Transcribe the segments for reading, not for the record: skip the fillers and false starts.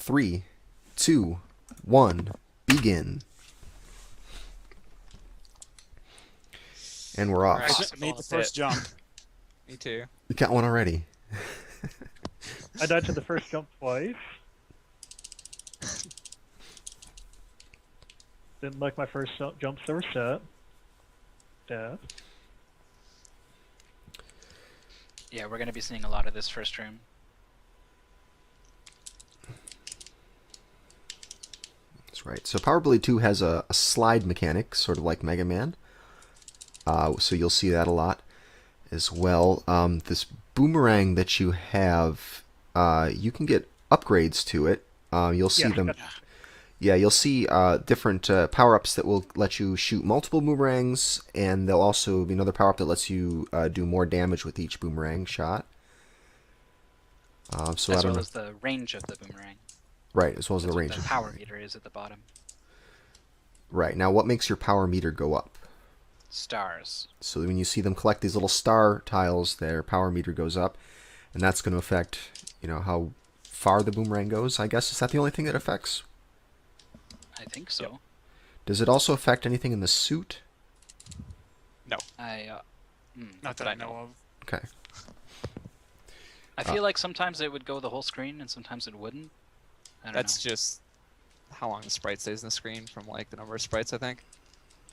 3, 2, 1, begin. And we're off. Right. I made the first jump. Me too. You got one already. I died to the first jump twice. Didn't like my first jumps that were set. Death. Yeah, we're going to be seeing a lot of this first room. That's right. So Power Blade 2 has a slide mechanic, sort of like Mega Man. So you'll see that a lot as well. This boomerang that you have, you can get upgrades to it. You'll see them. Yeah, you'll see different power-ups that will let you shoot multiple boomerangs, and there'll also be another power-up that lets you do more damage with each boomerang shot. So as well as the range of the boomerang. Right, as well as That's the what range. the power meter is at the bottom. Right, now what makes your power meter go up? Stars. So when you see them collect these little star tiles, their power meter goes up, and that's going to affect, how far the boomerang goes, I guess. Is that the only thing that affects? I think so. Yep. Does it also affect anything in the suit? No. Not that I know of. Okay. I feel like sometimes it would go the whole screen and sometimes it wouldn't. I don't That's know. just how long the sprite stays in the screen from like the number of sprites, I think.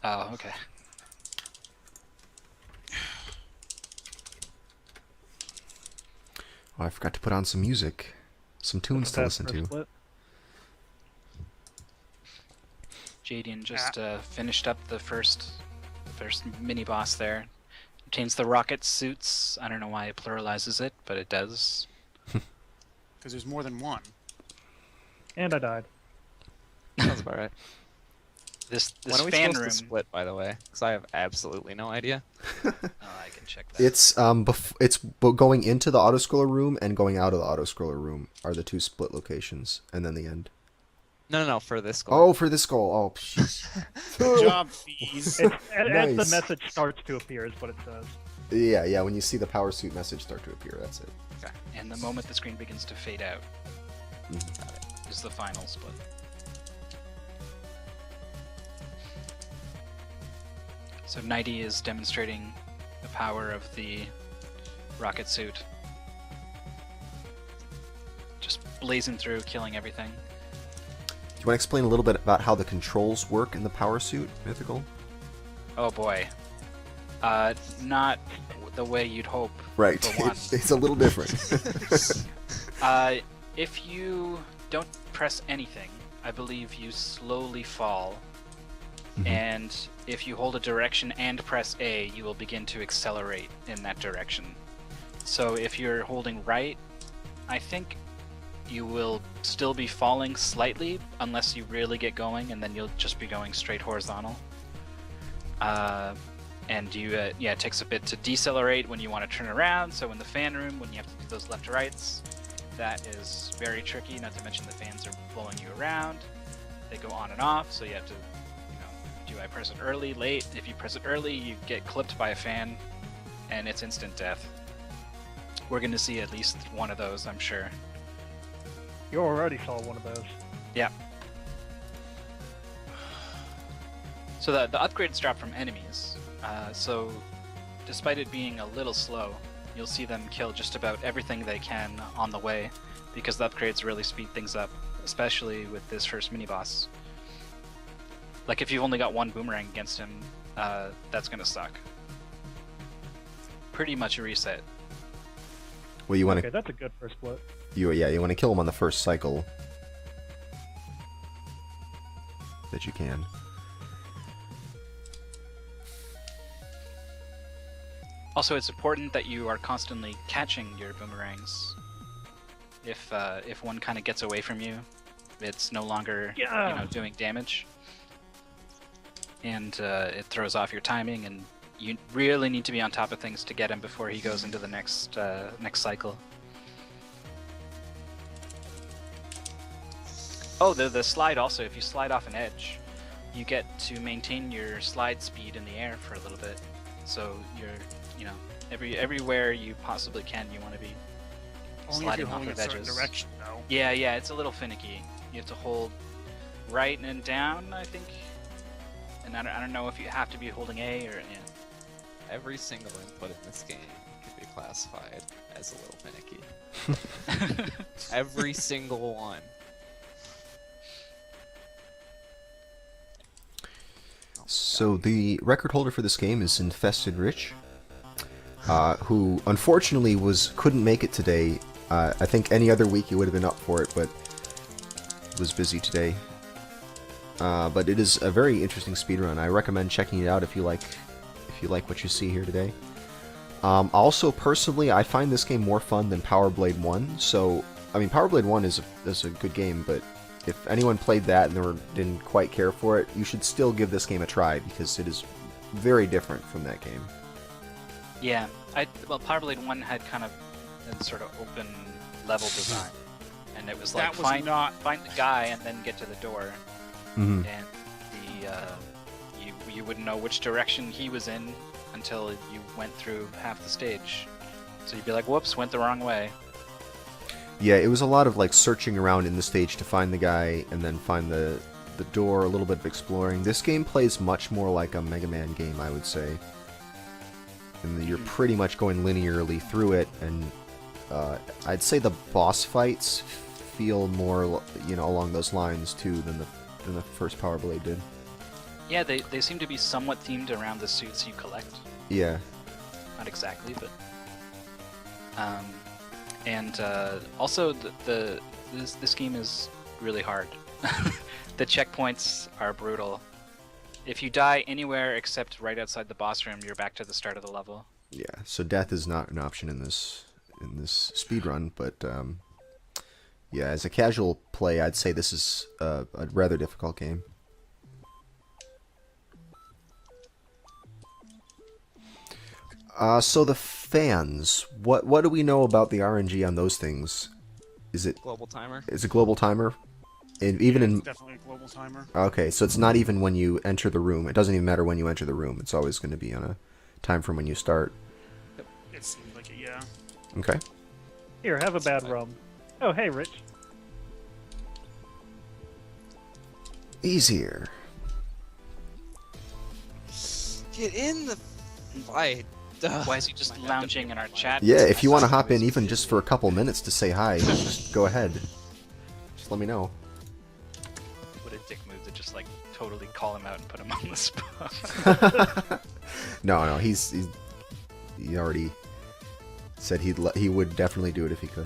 Oh, okay. Oh, I forgot to put on some music. Some tunes to listen to. Split. Jadian just finished up the first mini boss there. Obtains the rocket suits. I don't know why it pluralizes it, but it does. Because there's more than one. And I died. Sounds about right. This When are we fan supposed room. to split, by the way? Because I have absolutely no idea. Oh, I can check that. It's going into the autoscroller room and going out of the autoscroller room are the two split locations, and then the end. No, for this goal. Oh, for this goal. Oh, jeez. Good job, Fees. As Nice. the message starts to appear is what it says. Yeah, when you see the power suit message start to appear, that's it. Okay. And the moment the screen begins to fade out is the final split. So Knighty is demonstrating the power of the rocket suit. Just blazing through, killing everything. Do you want to explain a little bit about how the controls work in the power suit, Mythical? Oh boy. Not the way you'd hope. Right. For one. It's a little different. If you don't press anything, I believe you slowly fall. And if you hold a direction and press A, you will begin to accelerate in that direction. So if you're holding right, I think you will still be falling slightly unless you really get going, and then you'll just be going straight horizontal. And it takes a bit to decelerate when you want to turn around. So in the fan room, when you have to do those left to rights, that is very tricky. Not to mention the fans are blowing you around. They go on and off, so you have to, do I press it early, late? If you press it early, you get clipped by a fan, and it's instant death. We're going to see at least one of those, I'm sure. You already saw one of those. Yeah. So the upgrades drop from enemies. So despite it being a little slow, you'll see them kill just about everything they can on the way, because the upgrades really speed things up, especially with this first mini-boss. Like if you've only got one boomerang against him, that's gonna suck. Pretty much a reset. Well, you want Okay, that's a good first split. you want to kill him on the first cycle that you can. Also, it's important that you are constantly catching your boomerangs. If one kind of gets away from you, it's no longer doing damage, and it throws off your timing. And you really need to be on top of things to get him before he goes into the next cycle. Oh, the slide also. If you slide off an edge, you get to maintain your slide speed in the air for a little bit. So you're, everywhere you possibly can, you want to be. Only if sliding you're off holding of a certain edges. direction, though. Yeah, it's a little finicky. You have to hold right and down, I think. And I don't know if you have to be holding A or Every single input in this game can be classified as a little finicky. Every single one. So the record holder for this game is InfestedRiche, who unfortunately couldn't make it today. I think any other week he would have been up for it, but was busy today. But it is a very interesting speedrun. I recommend checking it out if you like what you see here today. Also, personally, I find this game more fun than Power Blade 1. So, I mean, Power Blade 1 is a good game, but if anyone played that and didn't quite care for it, you should still give this game a try because it is very different from that game. Yeah, well, Power Blade 1 had kind of a sort of open level design, and it was like That was not. find the guy and then get to the door, Mm-hmm. and you wouldn't know which direction he was in until you went through half the stage. So you'd be like, "Whoops, went the wrong way." Yeah, it was a lot of like searching around in the stage to find the guy and then find the door, a little bit of exploring. This game plays much more like a Mega Man game, I would say. And you're pretty much going linearly through it, and I'd say the boss fights feel more, along those lines too than the first Power Blade did. Yeah, they seem to be somewhat themed around the suits you collect. Yeah. Not exactly, but and also this game is really hard. The checkpoints are brutal. If you die anywhere except right outside the boss room, you're back to the start of the level. Yeah, so death is not an option in this speedrun, but yeah, as a casual play, I'd say this is a rather difficult game. So the fans, what do we know about the RNG on those things? Is it Global timer. Is it global timer? And even in Definitely a global timer. Okay, so it's not even when you enter the room. It doesn't even matter when you enter the room. It's always going to be on a time from when you start. It seems like it, yeah. Okay. Here, have a bad rum. Oh, hey, Rich. Easier. Get in the fight. Why is he just lounging in our chat? Yeah, if you want to hop in even just for a couple minutes to say hi, just go ahead. Just let me know. What a dick move to just like totally call him out and put him on the spot. No, he already said he would definitely do it if he could.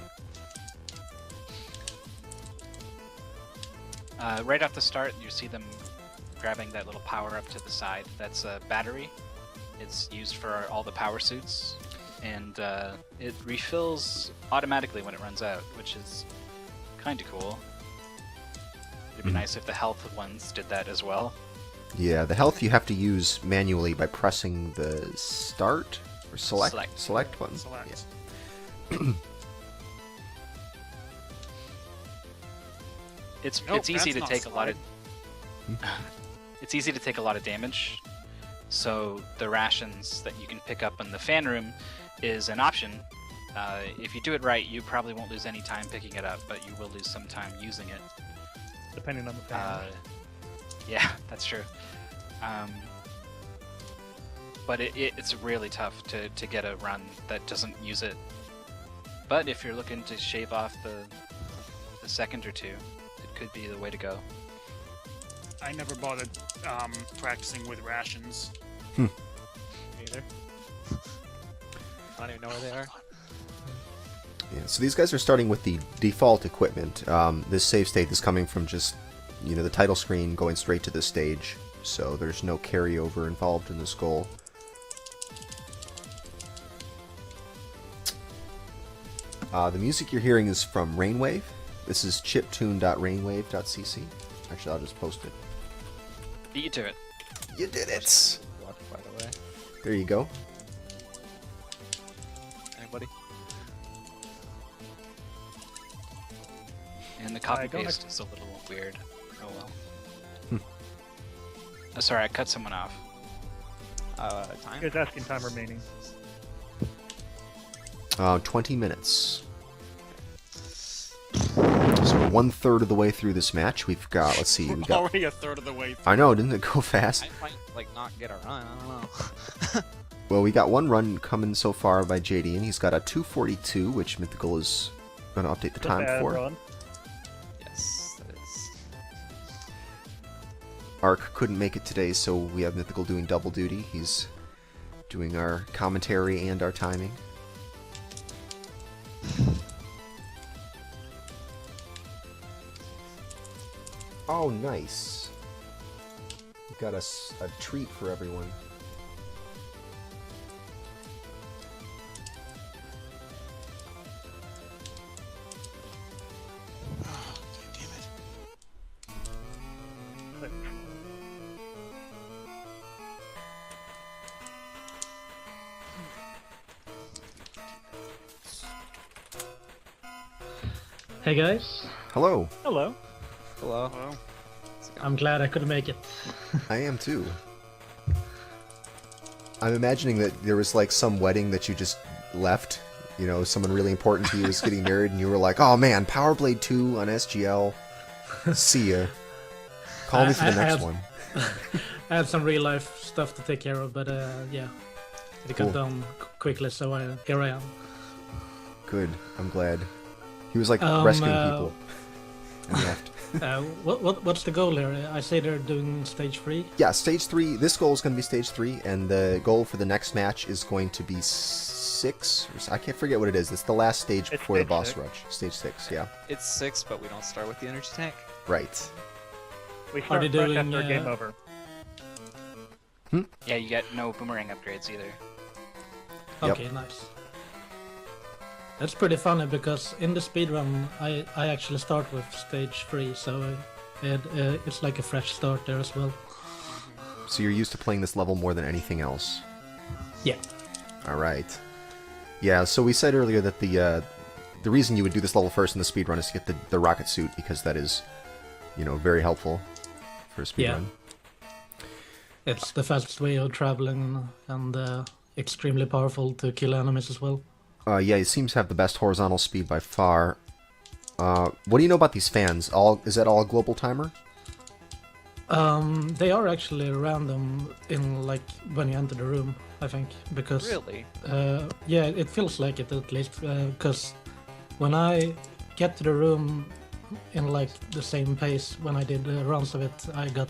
Right off the start, you see them grabbing that little power up to the side. That's a battery. It's used for all the power suits, and it refills automatically when it runs out, which is kind of cool. It'd be nice if the health ones did that as well. Yeah, the health you have to use manually by pressing the start or select button. Select. Yeah. It's Nope, easy that's to not take a lot of select. it's easy to take a lot of damage. So the rations that you can pick up in the fan room is an option. If you do it right, you probably won't lose any time picking it up, but you will lose some time using it. Depending on the fan. Yeah, that's true. But it's really tough to get a run that doesn't use it. But if you're looking to shave off the second or two, it could be the way to go. I never bothered practicing with rations. Me either. I don't even know where they are. Yeah, so these guys are starting with the default equipment. This save state is coming from just, the title screen going straight to this stage, so there's no carryover involved in this goal. The music you're hearing is from Rainwave. This is chiptune.rainwave.cc. Actually, I'll just post it. Beat you to it. You did it! Luck, by the way. There you go. Anybody? And the copy go paste is a little weird. Oh well. Oh, sorry, I cut someone off. Time? He was asking time remaining. 20 minutes. 1/3 of the way through this match. We've got, let's see, we got. Already a third of the way. I know, didn't it go fast? I might like not get a run. I don't know. Well, we got one run coming so far by Jadian. He's got a 2:42, which Mythical is going to update the time for. Run. Yes, that is. Ark couldn't make it today, so we have Mythical doing double duty. He's doing our commentary and our timing. Oh, nice. We got a treat for everyone. Hey guys, Hello. Hello. Hello. Well, I'm glad I could make it. I am too. I'm imagining that there was like some wedding that you just left. You know, someone really important to you was getting married, and you were like, "Oh man, Power Blade 2 on SGL. See ya. Call me for the next one." I had some real life stuff to take care of, but yeah, it got Cool. done quickly, so here I am. Good. I'm glad. He was like Um, rescuing people and left. What's the goal here? I say they're doing stage 3. Yeah, stage 3. This goal is going to be stage 3, and the goal for the next match is going to be 6. I can't forget what it is. It's the last stage It's before the stage boss 6. rush. Stage 6. Yeah. It's 6, but we don't start with the energy tank. Right. We Are start they fresh doing, after game over. Yeah, you get no boomerang upgrades either. Yep. Okay, nice. That's pretty funny because in the speedrun I actually start with stage 3, so it's like a fresh start there as well. So you're used to playing this level more than anything else. Yeah. All right. Yeah. So we said earlier that the reason you would do this level first in the speedrun is to get the rocket suit, because that is, you know, very helpful for a speedrun. It's the fastest way of traveling and extremely powerful to kill enemies as well. Yeah, he seems to have the best horizontal speed by far. What do you know about these fans? Is that all a global timer? They are actually random in like when you enter the room, I think, because Really? yeah, it feels like it at least, because when I get to the room in like the same pace when I did rounds of it, I got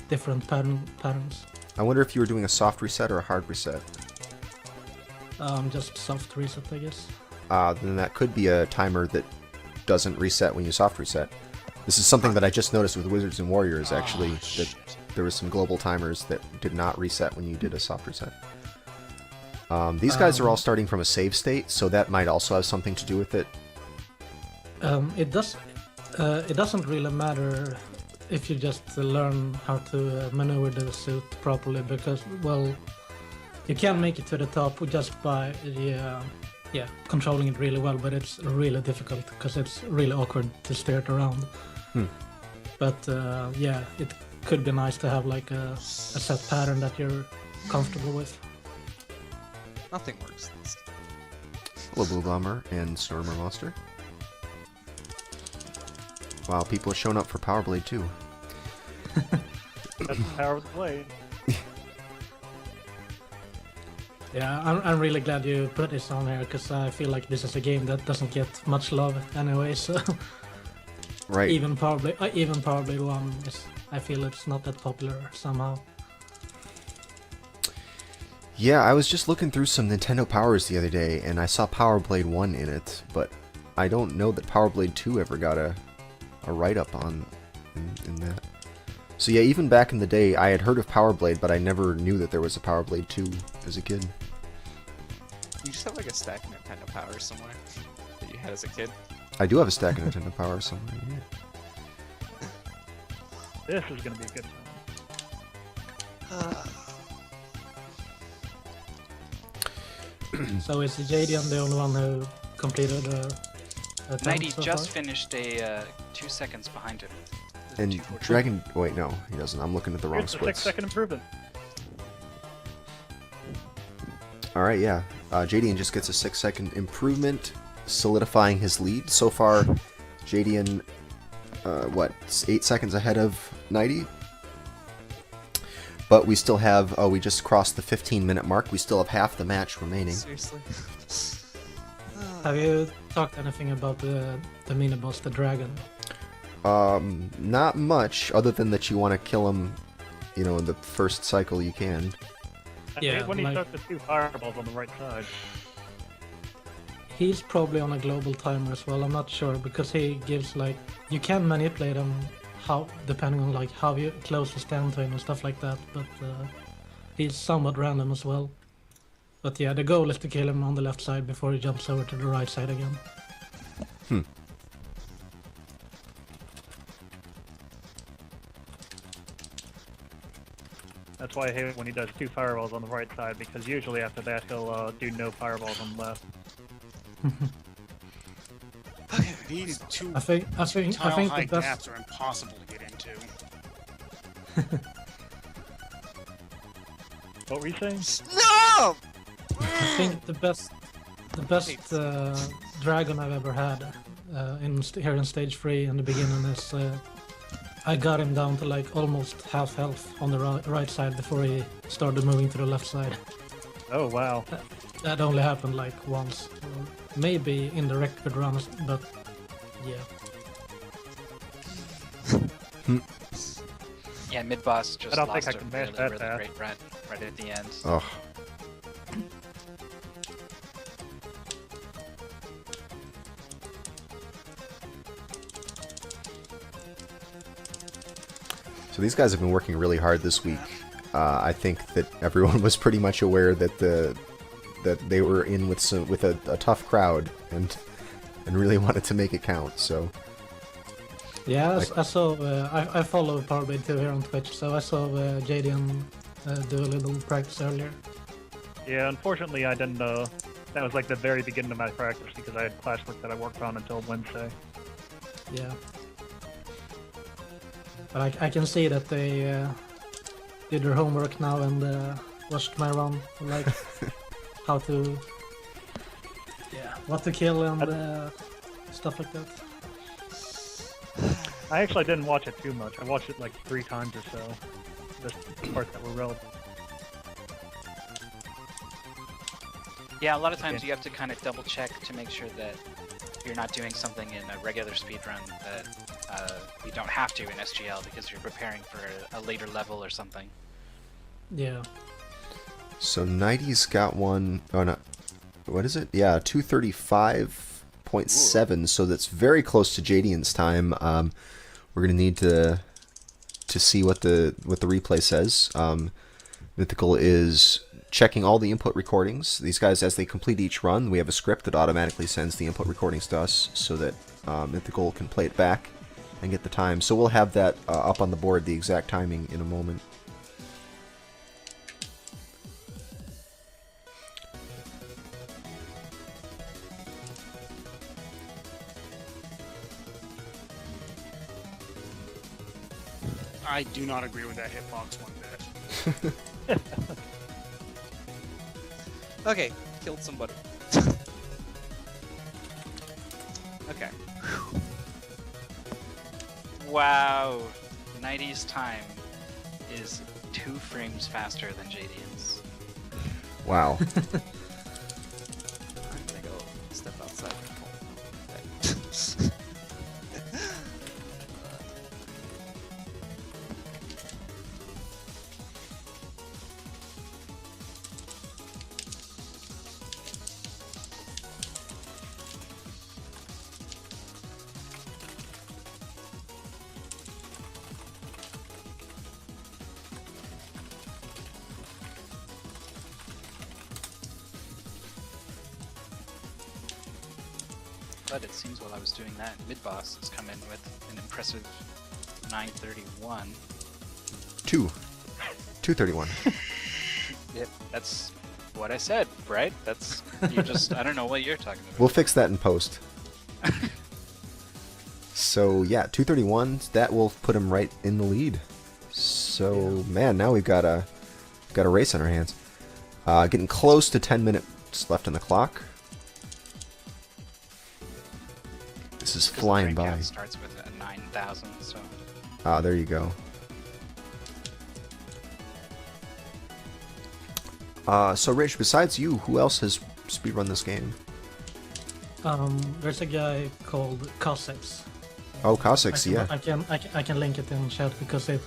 different patterns. I wonder if you were doing a soft reset or a hard reset. Just soft reset, I guess. Then that could be a timer that doesn't reset when you soft reset. This is something that I just noticed with Wizards and Warriors, actually, that there were some global timers that did not reset when you did a soft reset. These guys are all starting from a save state, so that might also have something to do with it. It doesn't really matter if you just learn how to maneuver the suit properly, because, well, you can make it to the top just by controlling it really well, but it's really difficult because it's really awkward to steer it around. But yeah, it could be nice to have like a set pattern that you're comfortable with. Nothing works. Hello, Blue Bomber and Stormer Monster. Wow, people are showing up for Power Blade 2. That's the power of the blade. Yeah, I'm really glad you put this on here because I feel like this is a game that doesn't get much love anyway. So Right. even Power Blade 1 is, I feel it's not that popular somehow. Yeah, I was just looking through some Nintendo Powers the other day, and I saw Power Blade 1 in it, but I don't know that Power Blade 2 ever got a write-up on in that. So yeah, even back in the day, I had heard of Power Blade, but I never knew that there was a Power Blade 2 as a kid. You just have like a stack of Nintendo Power somewhere that you had as a kid. I do have a stack of Nintendo Power somewhere. Yeah. This is gonna be a good one. So is Jadian the only one who completed a Knighty so just far? finished a 2 seconds behind him. And 2:14. Dragon... Wait, no, he doesn't. I'm looking at the wrong Here's the splits. 6-second improvement. Alright, yeah. Jadian just gets a 6-second improvement, solidifying his lead. So far, Jadian, what, 8 seconds ahead of Knighty? But we still have, we just crossed the 15-minute mark. We still have half the match remaining. Seriously. Have you talked anything about the mini-boss, the dragon? Not much, other than that you want to kill him, you know, in the first cycle you can. Yeah, when he like- starts the 2 fireballs on the right side. He's probably on a global timer as well, I'm not sure, because he gives like... You can manipulate him how depending on like how you close the stand to him and stuff like that, but he's somewhat random as well. But yeah, the goal is to kill him on the left side before he jumps over to the right side again. That's why I hate it when he does 2 fireballs on the right side, because usually after that he'll do no fireballs on the left. These two I think tile-high the best... gaps are impossible to get into. What were you saying? No! I think the best dragon I've ever had here in stage 3 in the beginning is I got him down to like almost half health on the right side before he started moving to the left side. Oh wow. That only happened like once, or maybe in the record runs, but yeah. Yeah, Midboss just I don't lost think I a can mash really, that really fast. great run right at the end. Ugh. So these guys have been working really hard this week. I think that everyone was pretty much aware that that they were in with a tough crowd and really wanted to make it count. So Yeah, I saw. I follow Powerblade 2 here on Twitch, so I saw Jadian do a little practice earlier. Yeah, unfortunately I didn't that was like the very beginning of my practice because I had classwork that I worked on until Wednesday. Yeah. But I can see that they did their homework now and watched my run, like how to, what to kill and stuff like that. I actually didn't watch it too much. I watched it like 3 times or so. The parts that were relevant. Yeah, a lot of times you have to kind of double check to make sure that you're not doing something in a regular speedrun that you don't have to in SGL because you're preparing for a later level or something. Yeah. So Knighty's got one. Oh no, what is it? Yeah, 235.7. So that's very close to Jadian's time. We're gonna need to see what the replay says. Mythical is checking all the input recordings. These guys, as they complete each run, we have a script that automatically sends the input recordings to us so that Mythical can play it back and get the time. So we'll have that up on the board, the exact timing, in a moment. I do not agree with that hitbox one bit. Okay, killed somebody. Okay. Wow, Knighty's time is 2 frames faster than Jadian's. Wow. I'm gonna go step outside. Okay. But it seems while I was doing that, Midboss has come in with an impressive 931. 231. Yep, that's what I said, right? That's, you just, I don't know what you're talking about. We'll fix that in post. So yeah, 231. That will put him right in the lead. So man, now we've got a race on our hands. Getting close to 10 minutes left on the clock. This This is 'Cause the flying rank by. count starts with a 9,000, so Ah, there you go. So Rich, besides you, who else has speedrun this game? There's a guy called Cossacks. Oh, Cossacks, yeah. I can link it in chat because it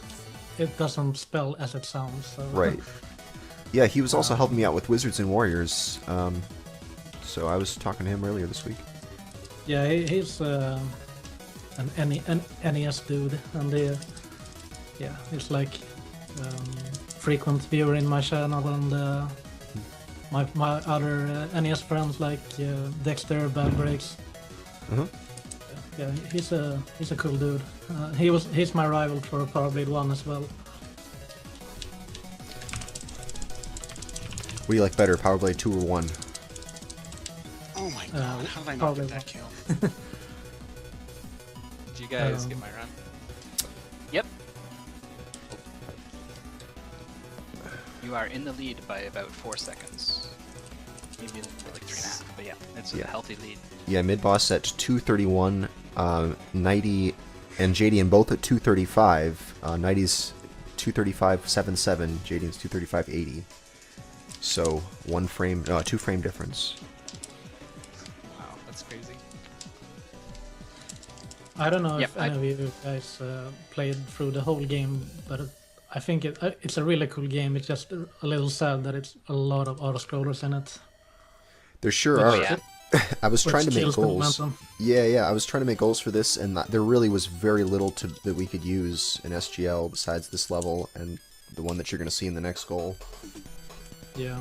doesn't spell as it sounds. So. Right. Yeah, he was also helping me out with Wizards and Warriors. So I was talking to him earlier this week. Yeah, he's an NES dude, and yeah, he's like frequent viewer in my channel, and my other NES friends like Dexter, Bad Breaks. Uh-huh. Yeah, he's a cool dude. He's my rival for Power Blade 1 as well. What do you like better, Power Blade 2 or 1? Oh my god, how did I not probably get that kill? Did you guys get my run? yep. You are in the lead by about 4 seconds. Maybe like 3.5, but yeah, it's a healthy lead. Yeah, Midboss at 231, Knighty and Jadian both at 235. Knighty's 235.77, Jadian's 235.80. So 2 frame difference. Wow, that's crazy. I don't know Yep, if any of you guys played through the whole game, but I think it's a really cool game. It's just a little sad that it's a lot of auto-scrollers in it. There sure Oh, are. yeah. I was trying to make kills the goals. momentum. Yeah, I was trying to make goals for this, and there really was very little that we could use in SGL besides this level and the one that you're going to see in the next goal. Yeah,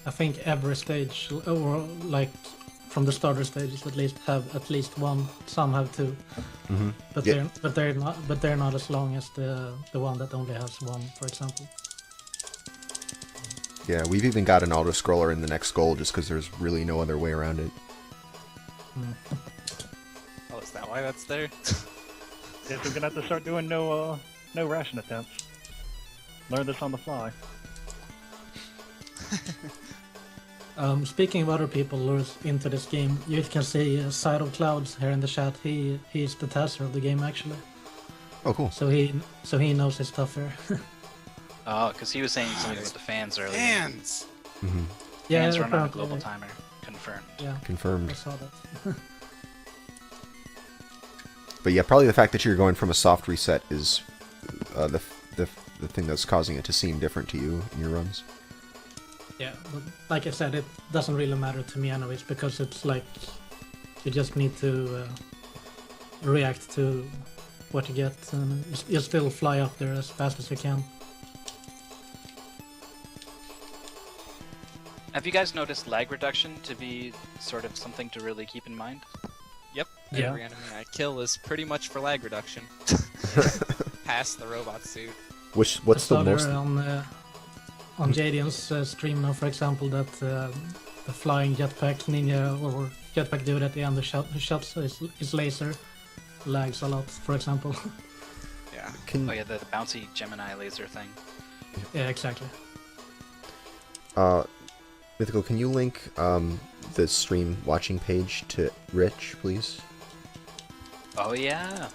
I think every stage, or like from the starter stages at least, have at least one. Some have two, Mm-hmm. but they're not as long as the one that only has one, for example. Yeah, we've even got an auto-scroller in the next goal just because there's really no other way around it. Oh, is that why that's there? Guess we're gonna have to start doing no ration attempts. Learn this on the fly. Speaking of other people lures into this game, you can see Side of Clouds here in the chat. He's the tester of the game actually, Oh, cool. so he knows his stuff here. Oh, because he was saying something with the fans earlier. Fans! Mm-hmm. Yeah, Fans run on a apparently, global timer. Confirmed. Yeah, I Confirmed. saw that. But yeah, probably the fact that you're going from a soft reset is the thing that's causing it to seem different to you in your runs. Yeah, but like I said, it doesn't really matter to me anyways, because it's like you just need to react to what you get, and you still fly up there as fast as you can. Have you guys noticed lag reduction to be sort of something to really keep in mind? Yep. Yeah. Every enemy I kill is pretty much for lag reduction. Past the robot suit. What's I the saw most? there on Jadian's stream now, for example, that the flying jetpack ninja or jetpack dude at the end who shoots his laser lags a lot, for example. Yeah. Can Oh yeah, the bouncy Gemini laser thing. Yeah, exactly. Mythical, can you link the stream watching page to Rich, please? Oh yeah.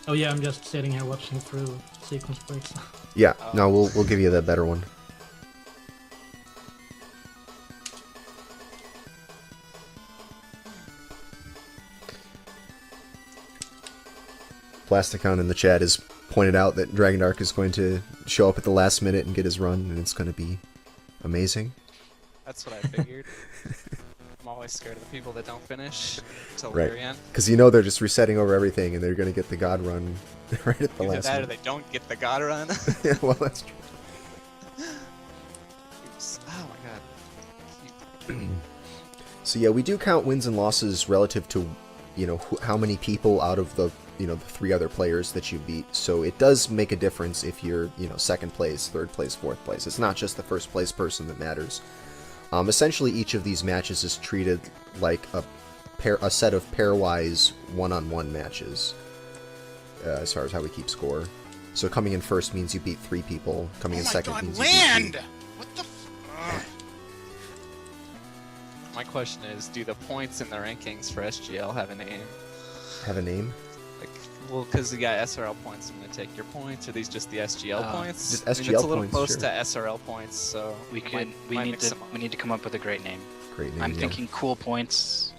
Oh yeah, I'm just sitting here watching through sequence breaks. Yeah, Oh. no, we'll give you the better one. Plasticon in the chat has pointed out that Dragondarch is going to show up at the last minute and get his run, and it's going to be amazing. That's what I figured. I'm always scared of the people that don't finish until the Right. very end. Because you know they're just resetting over everything, and they're going to get the god run right at the Either last that or minute. they don't get the god run. Yeah, well, that's true. Oops. Oh my god. So yeah, we do count wins and losses relative to, you know, how many people out of the, you know, the 3 other players that you beat. So it does make a difference if you're, you know, 2nd place, 3rd place, 4th place. It's not just the 1st place person that matters. Essentially, each of these matches is treated like a set of pairwise one-on-one matches, as far as how we keep score. So coming in first means you beat 3 people. Coming in second means you beat 2. land! What the f... My question is, do the points in the rankings for SGL have a name? have a name? Like, well, because you got SRL points, I'm gonna take your points. Are these just the SGL points? Just I mean, SGL it's a little points, close sure. to SRL points, so We might- could. We might need mix to. them up. We need to come up with a great name. Great name. I'm yeah. thinking cool points.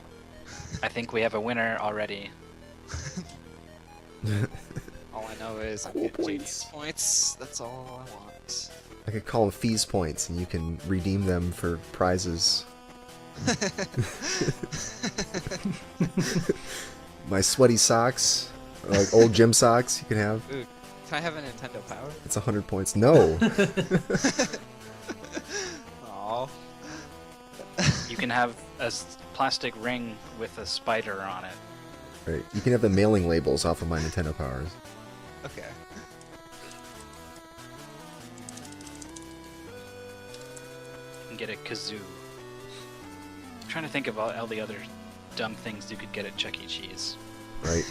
I think we have a winner already. All I know is I'm Cool getting points. Jadian's points. That's all I want. I could call them fees points, and you can redeem them for prizes. My sweaty socks, or like old gym socks, you can have. Ooh, can I have a Nintendo Power? It's 100 points. No. Aw. You can have a plastic ring with a spider on it. Right. You can have the mailing labels off of my Nintendo Powers. Okay. You can get a kazoo. I'm trying to think about all the other dumb things you could get at Chuck E. Cheese. Right.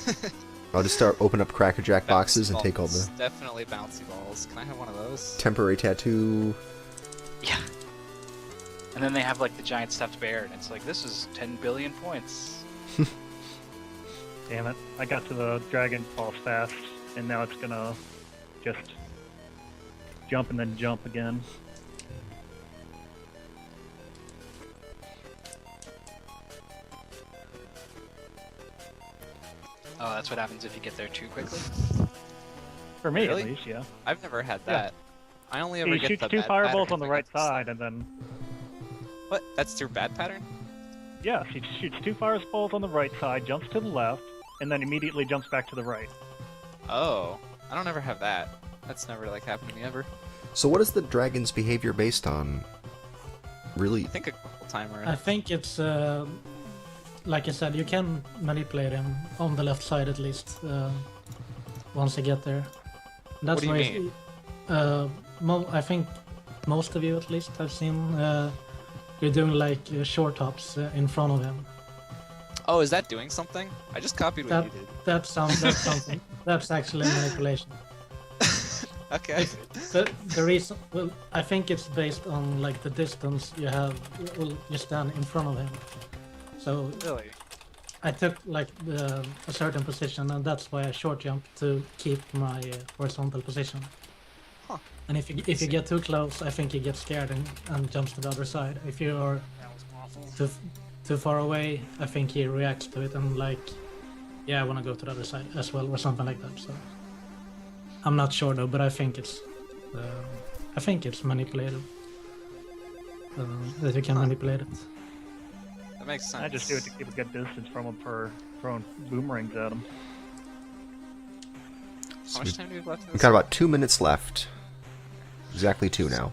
I'll just start open up Cracker Jack boxes Bouncy and take all the balls. Definitely bouncy balls. Can I have one of those? temporary tattoo. Yeah. And then they have like the giant stuffed bear, and it's like, this is 10 billion points. Damn it. I got to the Dragon Balls fast, and now it's gonna just jump and then jump again. Oh, that's what happens if you get there too quickly. For me, Really? at least, yeah. I've never had Yeah. that. I only ever He get shoots the two bad fireballs pattern on the if I right get stuck. side, and then What? That's your bad pattern? yeah, he shoots two fireballs on the right side, jumps to the left, and then immediately jumps back to the right. Oh, I don't ever have that. That's never like happened to me ever. So what is the dragon's behavior based on? Really? I think a couple timer. I think it's like I said, you can manipulate him on the left side at least once you get there. That's What do you why mean? I think most of you at least have seen you're doing like short hops in front of him. Oh, is that doing something? I just copied what That you did. that's something. That's actually manipulation. Okay. The reason, well, I think it's based on like the distance you have. Well, you stand in front of him. So Really? I took like a certain position, and that's why I short jump to keep my horizontal position. Huh. And if you get too close, I think he gets scared and jumps to the other side. If you are That was awful. too far away, I think he reacts to it and like, yeah, I want to go to the other side as well, or something like that. So I'm not sure though, but I think it's manipulated. That you can manipulate it. That makes sense. I just do it to keep a good distance from him for throwing boomerangs at him. How much time do we have left in We this? got about 2 minutes left. Exactly 2 now.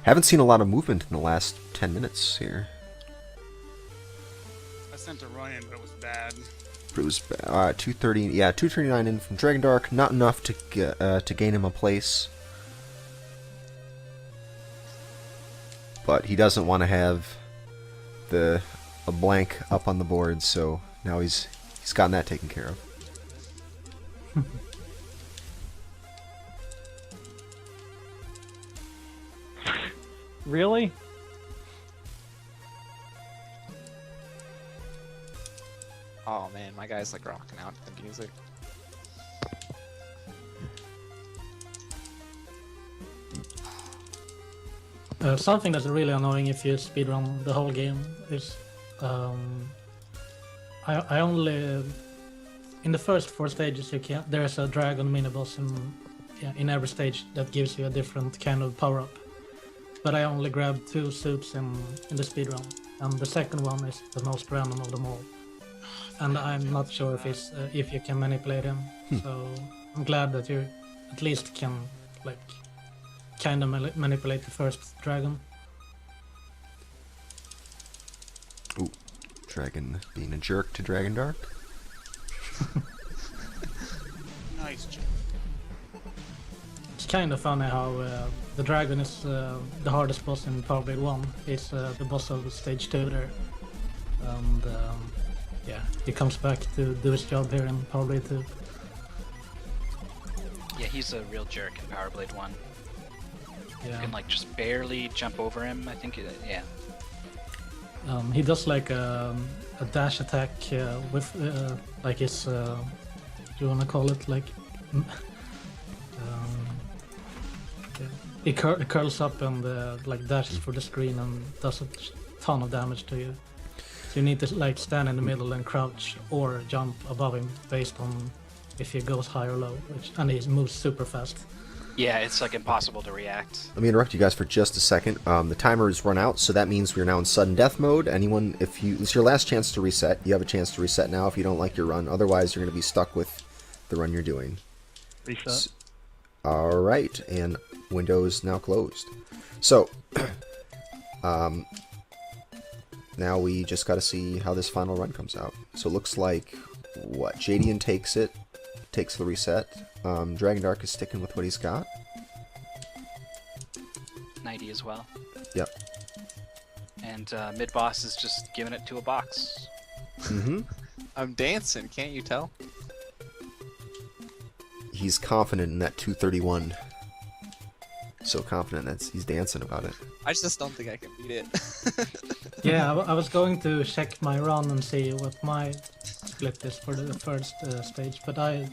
Haven't seen a lot of movement in the last 10 minutes here. I sent a run in, but it was bad. It was 230. Yeah, 239 in from Dragondarch. Not enough to gain him a place. But he doesn't want to have a blank up on the board, so now he's gotten that taken care of. Really? Oh man, my guy's like rocking out to the music. Something that's really annoying if you speedrun the whole game is I only in the first 4 stages there's a dragon mini boss in every stage that gives you a different kind of power up. But I only grabbed 2 suits in the speedrun, and the second one is the most random of them all. And I'm not sure if you can manipulate him. So I'm glad that you at least can like kind of manipulate the first dragon. Ooh, Dragon being a jerk to Dragondarch. Nice job. It's kind of funny how the dragon is the hardest boss in Power Blade 1. It's the boss of stage 2 there. And yeah, he comes back to do his job here in Power Blade 2. Yeah, he's a real jerk in Power Blade 1. You Yeah. can like just barely jump over him. I think, yeah. He does like a dash attack with like his do you want to call it like it curls up and like dashes for the screen and does a ton of damage to you. So you need to like stand in the middle and crouch or jump above him based on if he goes high or low, and he moves super fast. Yeah, it's like impossible to react. Let me interrupt you guys for just a second. The timer has run out, so that means we're now in sudden death mode. Anyone, it's your last chance to reset. You have a chance to reset now if you don't like your run. Otherwise, you're going to be stuck with the run you're doing. Reset. All right, and window is now closed. So, now we just got to see how this final run comes out. So it looks like what Jadian takes the reset. Dragondarch is sticking with what he's got. Knighty as well. Yep. And Midboss is just giving it to a box. Mm-hmm. I'm dancing, can't you tell? He's confident in that 231. So confident that he's dancing about it. I just don't think I can beat it. Yeah, I was going to check my run and see what my split is for the first stage, but I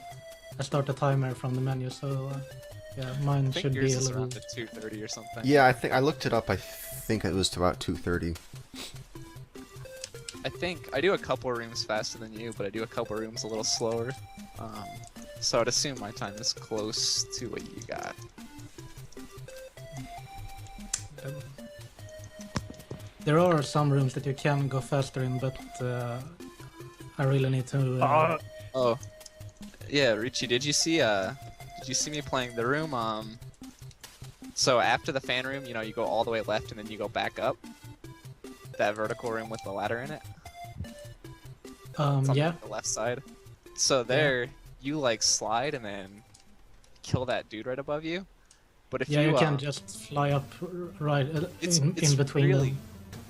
start a timer from the menu, so yeah, mine I think should yours be a is little. around at 2:30 or something. Yeah, I think I looked it up. I think it was to about 2:30. I think I do a couple rooms faster than you, but I do a couple rooms a little slower. So I'd assume my time is close to what you got. There are some rooms that you can go faster in, but I really need to. Oh, yeah, Richie, did you see me playing the room? So after the fan room, you know, you go all the way left and then you go back up. That vertical room with the ladder in it. It's on Yeah. the left side. So there, you like slide and then kill that dude right above you. But if Yeah, you you can just fly up right it's in between really, them.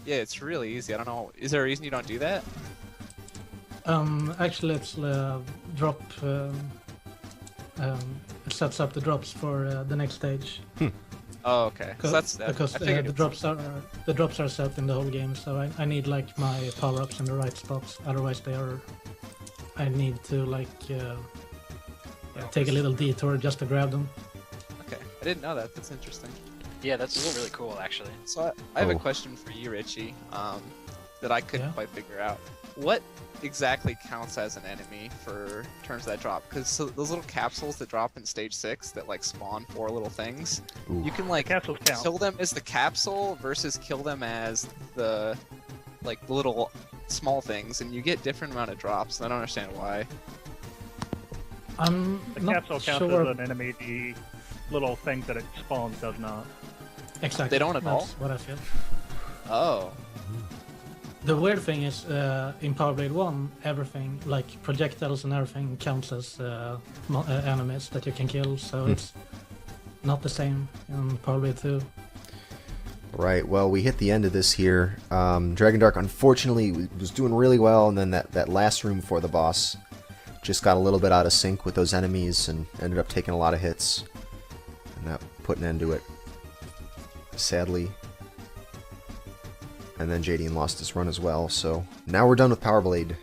yeah, it's really easy. I don't know. Is there a reason you don't do that? Actually, it's drop. It sets up the drops for the next stage. Oh, okay. So that's that. Because I figured the drops are set in the whole game, so I need like my power-ups in the right spots. Otherwise, I need to like take a little detour just to grab them. Okay, I didn't know that. That's interesting. Yeah, that's really cool, actually. So I have a Oh. question for you, Richie, that I couldn't Yeah. quite figure out. What exactly counts as an enemy for turns that drop? Because those little capsules that drop in stage 6 that like spawn 4 little things, Ooh. you can like Capsules count. kill them as the capsule versus kill them as the like little small things, and you get different amount of drops. And I don't understand why. I'm The not capsule counts sure as an enemy. The little things that it spawns does not. exactly. They don't at all? That's what I feel. Oh, The weird thing is, in Power Blade 1, everything, like projectiles and everything, counts as enemies that you can kill, so it's not the same in Power Blade 2. Right, well, we hit the end of this here. Dragondarch, unfortunately, was doing really well, and then that last room before the boss just got a little bit out of sync with those enemies and ended up taking a lot of hits. And that put an end to it, sadly. And then Jadian lost his run as well, so now we're done with Power Blade.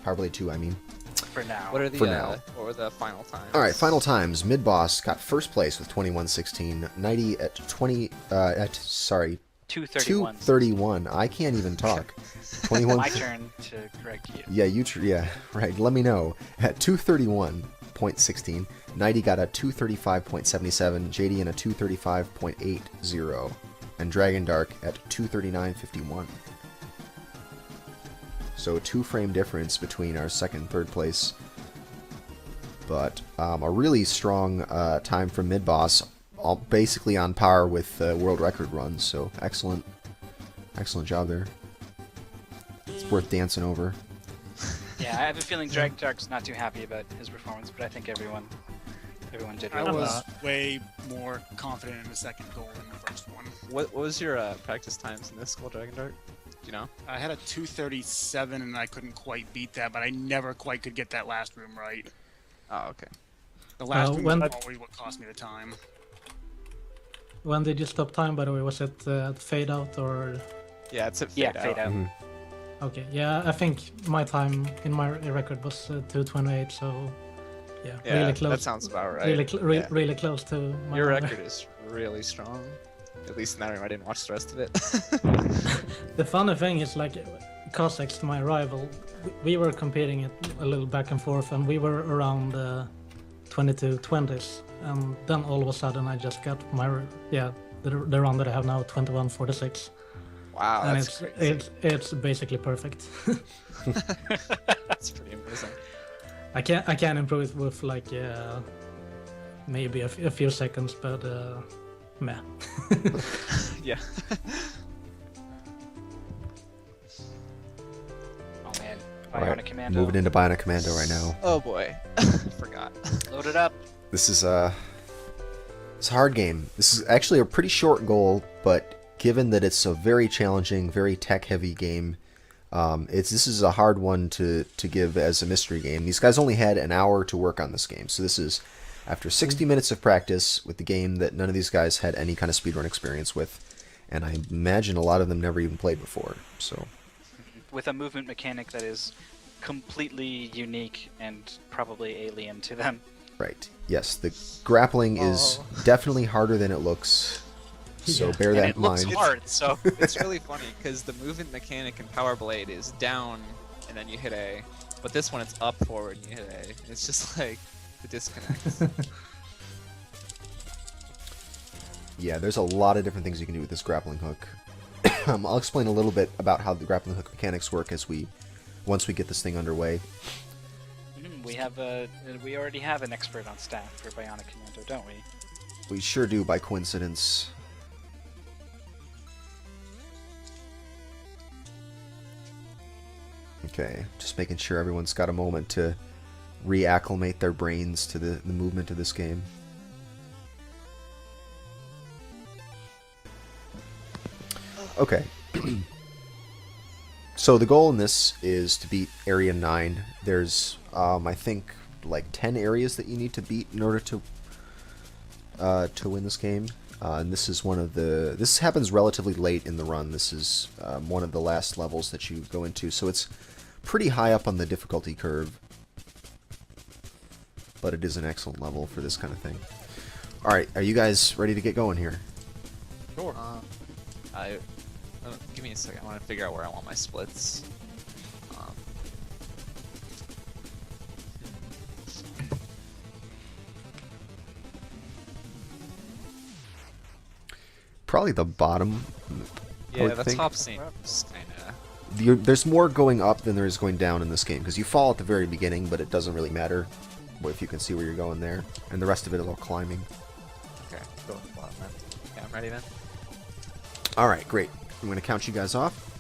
Power Blade 2, I mean. For now. what are the For now. what were the final times? Alright, final times. Midboss got first place with 21:16. Knighty at 231. 2:31. I can't even talk. 21. My turn to correct you. Yeah, yeah, right. Let me know. At 231.16, Knighty got a 235.77, Jadian a 235.80, and Dragondarch at 239.51. So a 2-frame difference between our second and third place. But a really strong time from Midboss, all basically on par with the world record run. So excellent job there. It's worth dancing over. Yeah, I have a feeling Dragondarch's not too happy about his performance, but I think everyone did I really was well. way more confident in the second goal than the first one. What was your practice times in this school, Dragondarch? Do you know? I had a 237 and I couldn't quite beat that, but I never quite could get that last room right. Oh, okay. The last room when- was always what cost me the time. When did you stop time, by the way? Was it fade out or... Yeah, it's at Yeah, fade fade out. Mhm. Okay, yeah, I think my time in my record was 2:28, so yeah, Yeah, really close. that sounds about right. Yeah. Really close to my Your number. record is really strong. At least in that room, I didn't watch the rest of it. The funny thing is, like, Cossacks, my rival, we were competing it a little back and forth, and we were around 22-20s, and then all of a sudden I just got the round that I have now, 21-46. Wow, And that's crazy. it's basically perfect. That's pretty amazing. I can improve it with like maybe a few seconds, but meh. Yeah. Oh man, All Bionic right, Commando. moving into Bionic Commando right now. Oh boy, forgot. Load it up. This is it's a hard game. This is actually a pretty short goal, but given that it's a very challenging, very tech-heavy game, this is a hard one to give as a mystery game. These guys only had an hour to work on this game, so this is after 60 minutes of practice with the game that none of these guys had any kind of speedrun experience with, and I imagine a lot of them never even played before. So, With a movement mechanic that is completely unique and probably alien to them. right, yes, the grappling is definitely harder than it looks. So Yeah. bear And that it in looks mind. hard, so It's really funny because the movement mechanic in Power Blade is down and then you hit A, but this one it's up forward and you hit A. It's just like the disconnect. Yeah, there's a lot of different things you can do with this grappling hook. I'll explain a little bit about how the grappling hook mechanics work once we get this thing underway. we already have an expert on staff for Bionic Commando, don't we? We sure do, by coincidence. Okay, just making sure everyone's got a moment to reacclimate their brains to the movement of this game. Okay. So the goal in this is to beat Area 9. There's, I think, like 10 areas that you need to beat in order to win this game. And this is one of the... This happens relatively late in the run. This is one of the last levels that you go into. So it's pretty high up on the difficulty curve. But it is an excellent level for this kind of thing. Alright, are you guys ready to get going here? Sure. Give me a second. I want to figure out where I want my splits. Probably the bottom. I Yeah, would the think. top seems kind of... There's more going up than there is going down in this game, because you fall at the very beginning, but it doesn't really matter if you can see where you're going there, and the rest of it is all climbing. Okay, go with the bottom then. Yeah, I'm ready then. Alright, great. I'm going to count you guys off.